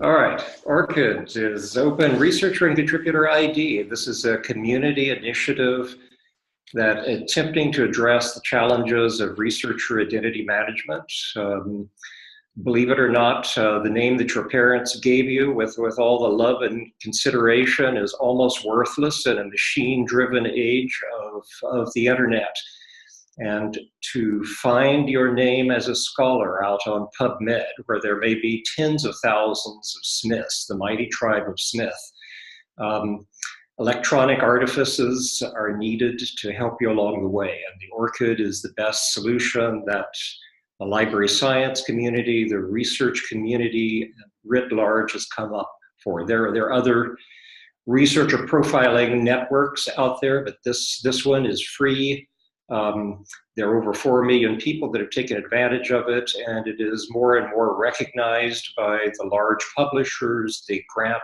All right, ORCiD is Open Researcher and Contributor ID. This is a community initiative that attempting to address the challenges of researcher identity management. Believe it or not, the name that your parents gave you with all the love and consideration is almost worthless in a machine-driven age of the internet. And to find your name as a scholar out on PubMed, where there may be tens of thousands of Smiths, the mighty tribe of Smith, electronic artifices are needed to help you along the way. And the ORCiD is the best solution that the library science community, the research community writ large has come up for. There are other researcher profiling networks out there, but this one is free. There are over 4 million people that have taken advantage of it, and it is more and more recognized by the large publishers, the grant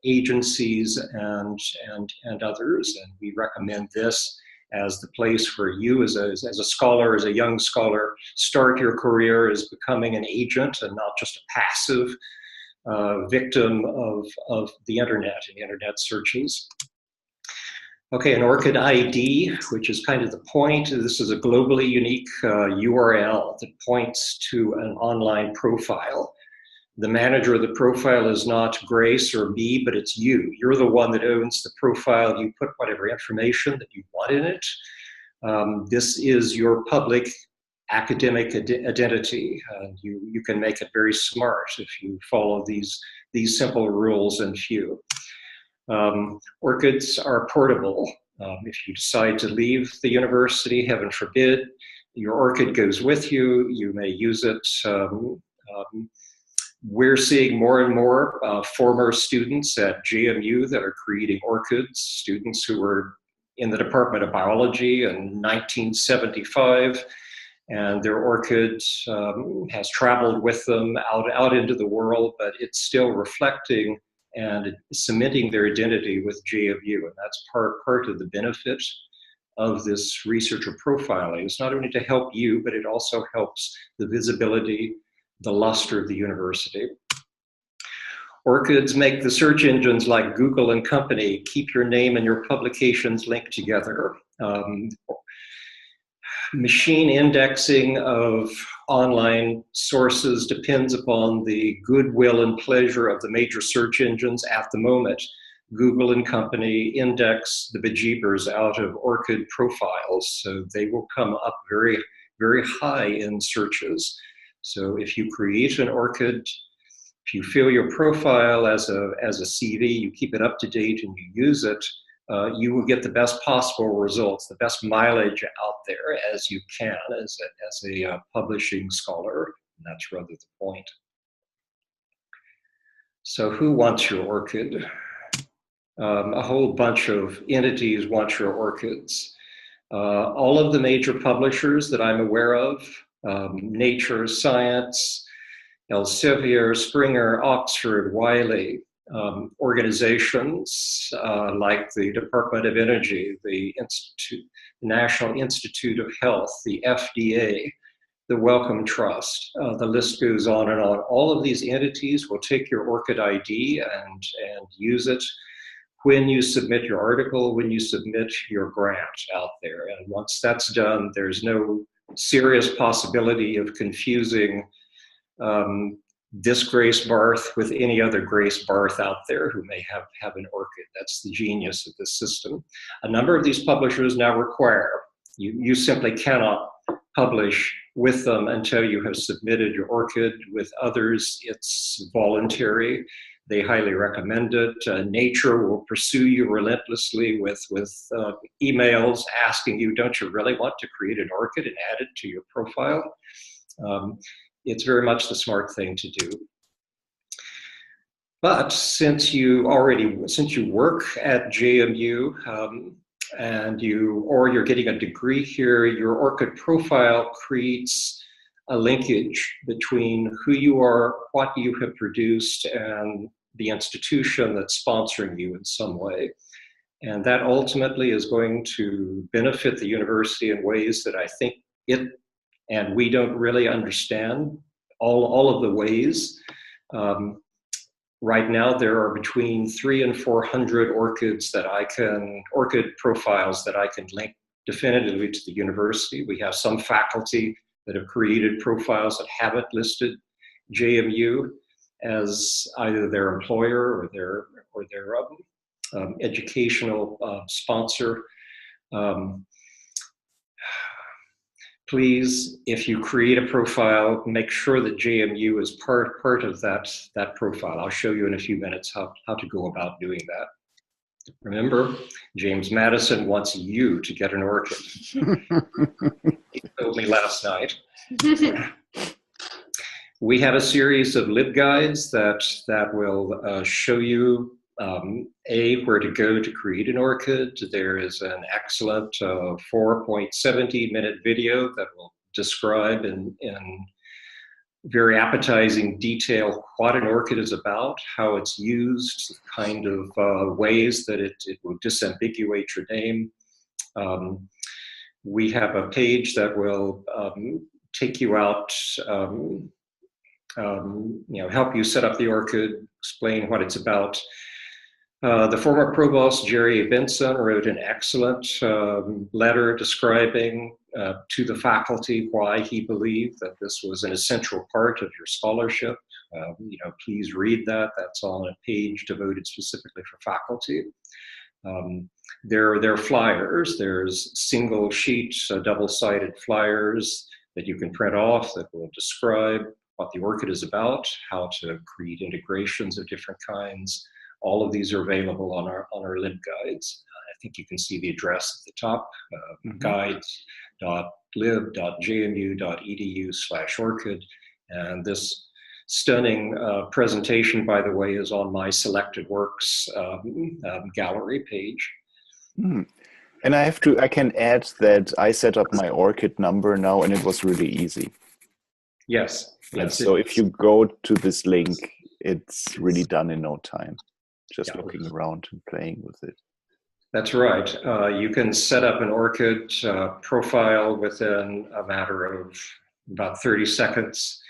agencies, and others. And we recommend this as the place where you, as a scholar, as a young scholar, start your career as becoming an agent and not just a passive victim of the internet and internet searches. Okay, an ORCiD ID, which is kind of the point. This is a globally unique URL that points to an online profile. The manager of the profile is not Grace or me, but it's you. You're the one that owns the profile. You put whatever information that you want in it. This is your public academic identity. You can make it very smart if you follow these simple rules and few. ORCiDs are portable. If you decide to leave the university, heaven forbid, your ORCiD goes with you. You may use it. We're seeing more and more former students at JMU that are creating ORCiDs, students who were in the Department of Biology in 1975, and their ORCiD has traveled with them out into the world, but it's still reflecting and cementing their identity with JMU, and that's part of the benefit of this researcher profiling. It's not only to help you, but it also helps the visibility, the luster of the university. ORCiDs make the search engines like Google and company keep your name and your publications linked together. Machine indexing of online sources depends upon the goodwill and pleasure of the major search engines at the moment. Google and company index the bejeebers out of ORCiD profiles, so they will come up very, very high in searches. So if you create an ORCiD, if you fill your profile as a CV, you keep it up to date and you use it, you will get the best possible results, the best mileage out there as you can as a publishing scholar. And that's rather the point. So who wants your ORCiD? A whole bunch of entities want your ORCiDs. All of the major publishers that I'm aware of, Nature, Science, Elsevier, Springer, Oxford, Wiley, organizations like the Department of Energy, the National Institute of Health, the FDA, the Wellcome Trust, the list goes on and on. All of these entities will take your ORCiD ID and use it when you submit your article, when you submit your grant out there. And once that's done, there's no serious possibility of confusing this Grace Barth with any other Grace Barth out there who may have an ORCiD. That's the genius of this system. A number of these publishers now require, you simply cannot publish with them until you have submitted your ORCiD. With others, it's voluntary. They highly recommend it. Nature will pursue you relentlessly with emails asking you, don't you really want to create an ORCiD and add it to your profile? It's very much the smart thing to do. But since you work at JMU and you're getting a degree here, your ORCiD profile creates a linkage between who you are, what you have produced, and the institution that's sponsoring you in some way. And that ultimately is going to benefit the university in ways that I think and we don't really understand all of the ways. Right now, there are between 300 and 400 ORCID profiles that I can link definitively to the university. We have some faculty that have created profiles that haven't listed JMU as either their employer or their educational sponsor. Please, if you create a profile, make sure that JMU is part of that profile. I'll show you in a few minutes how to go about doing that. Remember, James Madison wants you to get an ORCID. He told me last night. We have a series of LibGuides that will show you where to go to create an ORCID. There is an excellent 4.70-minute video that will describe in very appetizing detail what an ORCID is about, how it's used, kind of ways that it will disambiguate your name. We have a page that will take you out, help you set up the ORCID, explain what it's about. The former provost, Jerry A. Benson, wrote an excellent letter describing to the faculty why he believed that this was an essential part of your scholarship. Please read that. That's on a page devoted specifically for faculty. There are flyers. There's single sheet, double-sided flyers that you can print off that will describe what the ORCID is about, how to create integrations of different kinds. All of these are available on our LibGuides. I think you can see the address at the top, guides.lib.jmu.edu/ORCID. And this stunning presentation, by the way, is on my selected works gallery page. And I can add that I set up my ORCID number now, and it was really easy. Yes. So if you go to this link, it's really done in no time. Just looking around and playing with it. That's right. You can set up an ORCID profile within a matter of about 30 seconds.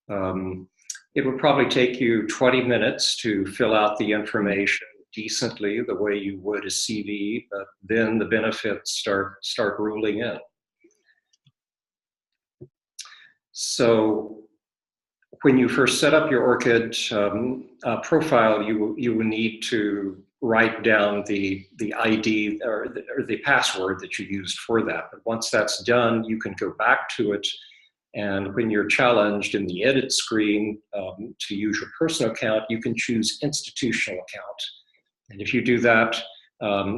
It would probably take you 20 minutes to fill out the information decently the way you would a CV, but then the benefits start rolling in. So when you first set up your ORCID profile, you will need to write down the ID or the password that you used for that. But once that's done, you can go back to it. And when you're challenged in the edit screen to use your personal account, you can choose institutional account. And if you do that,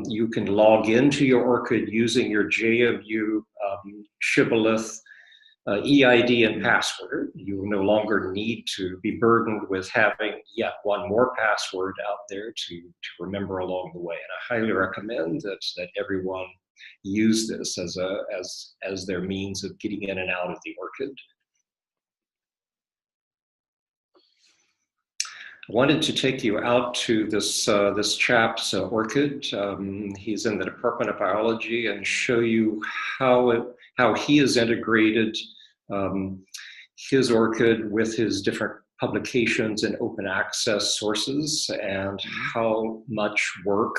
you can log into your ORCID using your JMU shibboleth EID and password. You will no longer need to be burdened with having yet one more password out there to remember along the way. And I highly recommend that everyone use this as their means of getting in and out of the ORCID. I wanted to take you out to this chap's ORCID. He's in the Department of Biology, and show you how he has integrated his ORCID with his different publications and open access sources, and how much work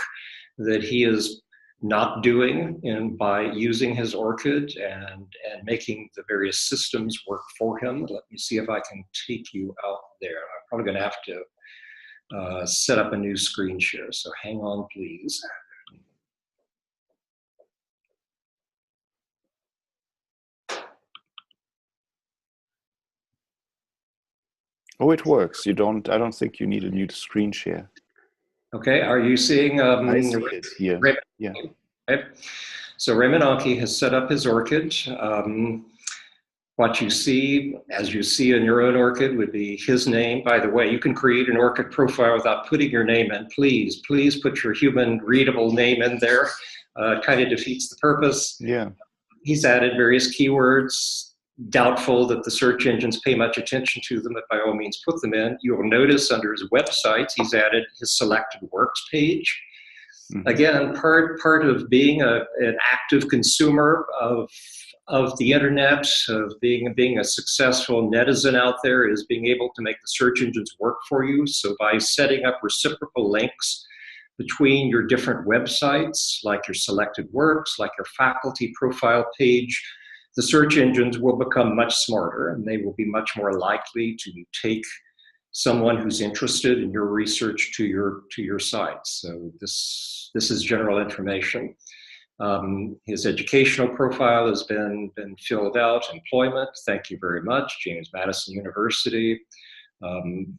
that he is not doing by using his ORCID and making the various systems work for him. Let me see if I can take you out there. I'm probably going to have to set up a new screen share, so hang on, please. Oh, it works. I don't think you need a new screen share. Okay, are you seeing? I see it here. Yeah. Okay. So Raymond Anki has set up his ORCID. What you see, as you see in your own ORCID, would be his name. By the way, you can create an ORCID profile without putting your name in. Please put your human readable name in there. It kind of defeats the purpose. Yeah. He's added various keywords. Doubtful that the search engines pay much attention to them, but by all means put them in. You will notice under his websites, he's added his selected works page. Again, part of being an active consumer of of the internet, of being a successful netizen out there, is being able to make the search engines work for you. So by setting up reciprocal links between your different websites, like your selected works, like your faculty profile page, the search engines will become much smarter, and they will be much more likely to take someone who's interested in your research to your site. So this is general information. His educational profile has been filled out. Employment, thank you very much, James Madison University.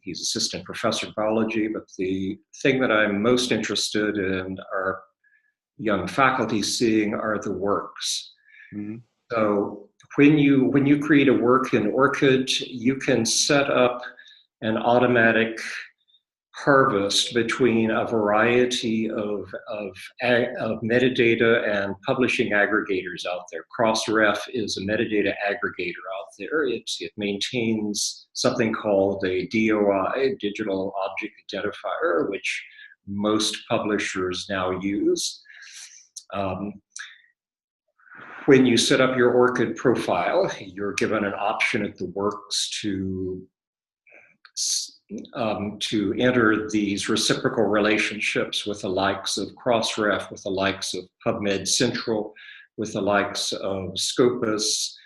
He's assistant professor of biology, but the thing that I'm most interested in our young faculty seeing are the works. Mm-hmm. So when you create a work in ORCiD, you can set up an automatic harvest between a variety of metadata and publishing aggregators out there. Crossref is a metadata aggregator out there. It maintains something called a DOI, Digital Object Identifier, which most publishers now use. When you set up your ORCiD profile, you're given an option at the works to enter these reciprocal relationships with the likes of Crossref, with the likes of PubMed Central, with the likes of Scopus,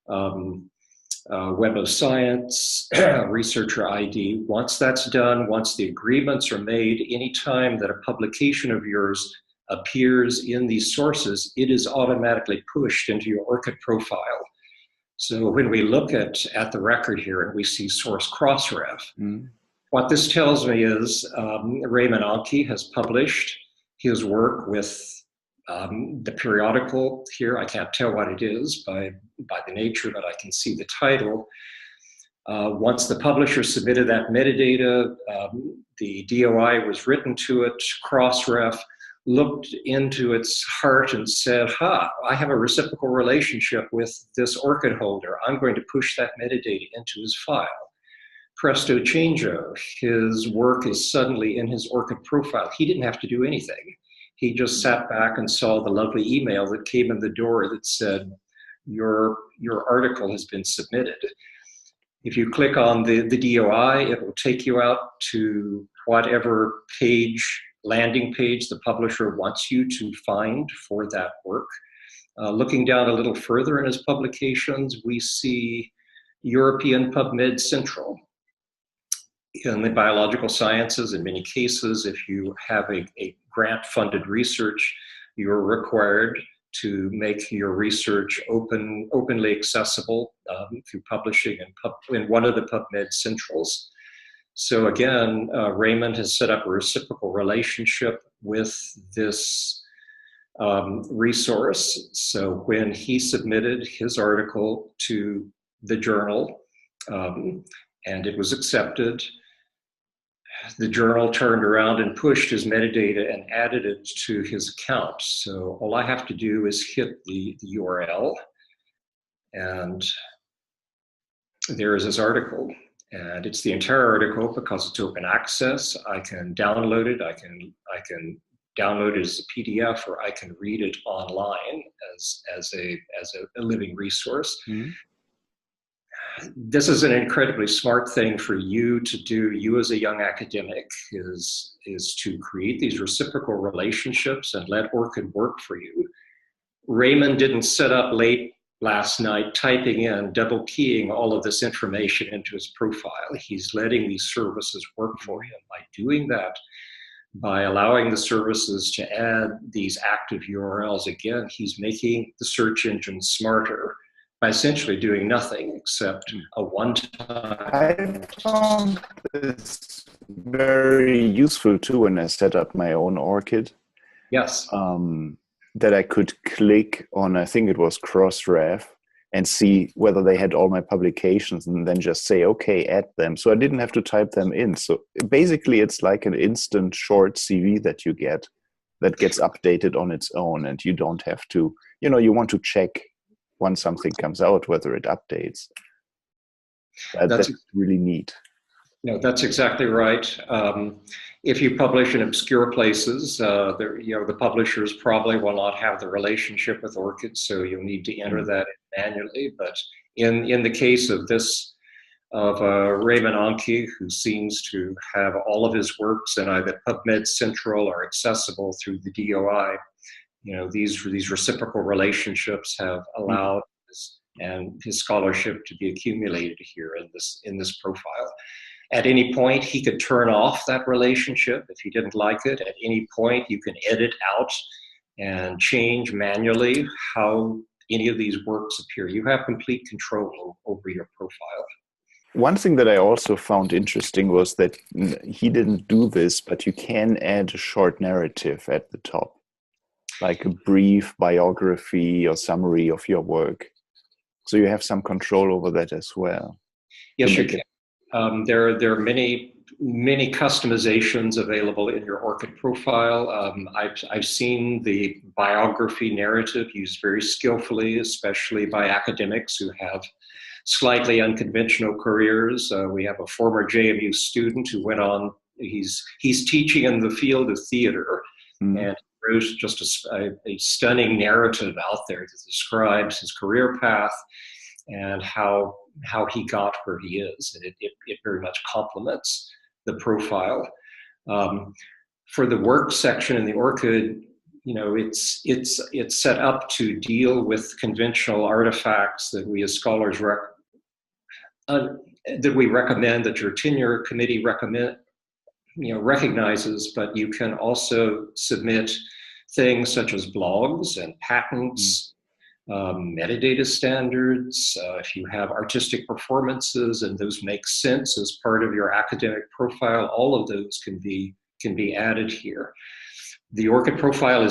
Web of Science, Researcher ID. Once that's done, once the agreements are made, anytime that a publication of yours appears in these sources, it is automatically pushed into your ORCiD profile. So when we look at the record here and we see source Crossref, what this tells me is Raymond Anke has published his work with the periodical here. I can't tell what it is by the nature, but I can see the title. Once the publisher submitted that metadata, the DOI was written to it, Crossref looked into its heart and said, I have a reciprocal relationship with this ORCiD holder. I'm going to push that metadata into his file. Presto changeo, his work is suddenly in his ORCiD profile. He didn't have to do anything. He just sat back and saw the lovely email that came in the door that said, your article has been submitted. If you click on the DOI, it will take you out to whatever landing page the publisher wants you to find for that work. Looking down a little further in his publications, we see European PubMed Central. In the biological sciences, in many cases, if you have a grant-funded research, you're required to make your research openly accessible through publishing in one of the PubMed Centrals. So again, Raymond has set up a reciprocal relationship with this resource. So when he submitted his article to the journal and it was accepted, the journal turned around and pushed his metadata and added it to his account. So all I have to do is hit the URL, and there is his article. And it's the entire article because it's open access. I can download it. I can download it as a PDF, or I can read it online as a living resource. Mm-hmm. This is an incredibly smart thing for you to do. You as a young academic is to create these reciprocal relationships and let ORCiD work for you. Raymond didn't sit up late last night typing in, double keying all of this information into his profile. He's letting these services work for him. By doing that, by allowing the services to add these active URLs, again, he's making the search engine smarter by essentially doing nothing except a one-time. I found this very useful too when I set up my own ORCiD. Yes. That I could click on, I think it was Crossref, and see whether they had all my publications and then just say, okay, add them. So I didn't have to type them in. So basically it's like an instant short CV that you get that gets updated on its own, and you don't have to, you want to check once something comes out whether it updates. That's really neat. That's exactly right. If you publish in obscure places, the publishers probably will not have the relationship with ORCiD, so you'll need to enter that manually. But in the case of Raymond Anke, who seems to have all of his works in either PubMed Central or accessible through the DOI, these reciprocal relationships have allowed his scholarship to be accumulated here in this profile. At any point, he could turn off that relationship if he didn't like it. At any point, you can edit out and change manually how any of these works appear. You have complete control over your profile. One thing that I also found interesting was that he didn't do this, but you can add a short narrative at the top, like a brief biography or summary of your work. So you have some control over that as well. Yes, you can. There are many customizations available in your ORCiD profile. I've seen the biography narrative used very skillfully, especially by academics who have slightly unconventional careers. We have a former JMU student who went on, he's teaching in the field of theater, and wrote just a stunning narrative out there that describes his career path and how he got where he is. And it very much complements the profile. For the work section in the ORCiD, it's set up to deal with conventional artifacts that we as scholars that we recommend, that your tenure committee recognizes, but you can also submit things such as blogs and patents, metadata standards. If you have artistic performances and those make sense as part of your academic profile, all of those can be added here. The ORCiD profile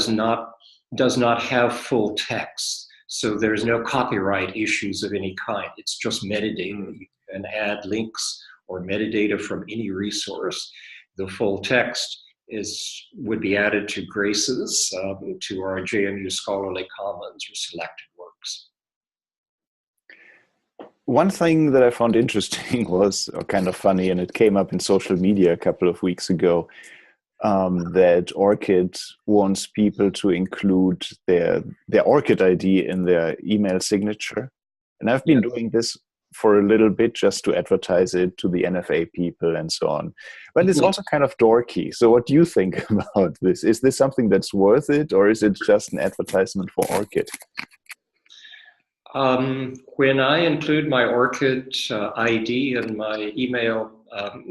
does not have full text, so there's no copyright issues of any kind. It's just metadata. You can add links or metadata from any resource. The full text would be added to Grace's, to our JMU Scholarly Commons or selected works. One thing that I found interesting was kind of funny, and it came up in social media a couple of weeks ago, that ORCiD wants people to include their ORCiD ID in their email signature. And I've been doing this for a little bit just to advertise it to the NFA people and so on. But it's also kind of dorky. So what do you think about this? Is this something that's worth it, or is it just an advertisement for ORCiD? When I include my ORCiD ID in my email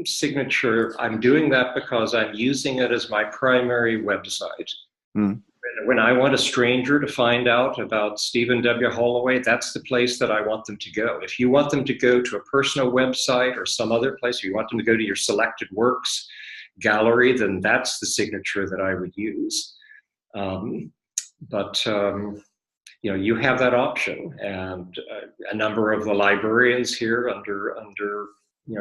signature, I'm doing that because I'm using it as my primary website. When I want a stranger to find out about Stephen W. Holloway, that's the place that I want them to go. If you want them to go to a personal website or some other place, or you want them to go to your selected works gallery, then that's the signature that I would use. You have that option, and a number of the librarians here under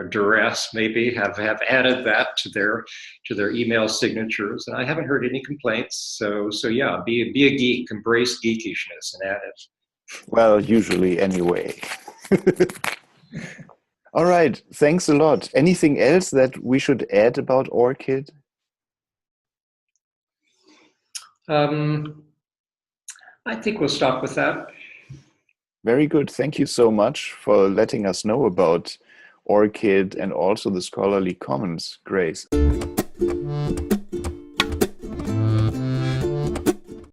duress maybe have added that to their email signatures, and I haven't heard any complaints. So yeah, be a geek, embrace geekishness, and add it. Well, usually anyway. All right, thanks a lot. Anything else that we should add about ORCiD? I think we'll stop with that. Very good. Thank you so much for letting us know about ORCiD and also the Scholarly Commons, Grace.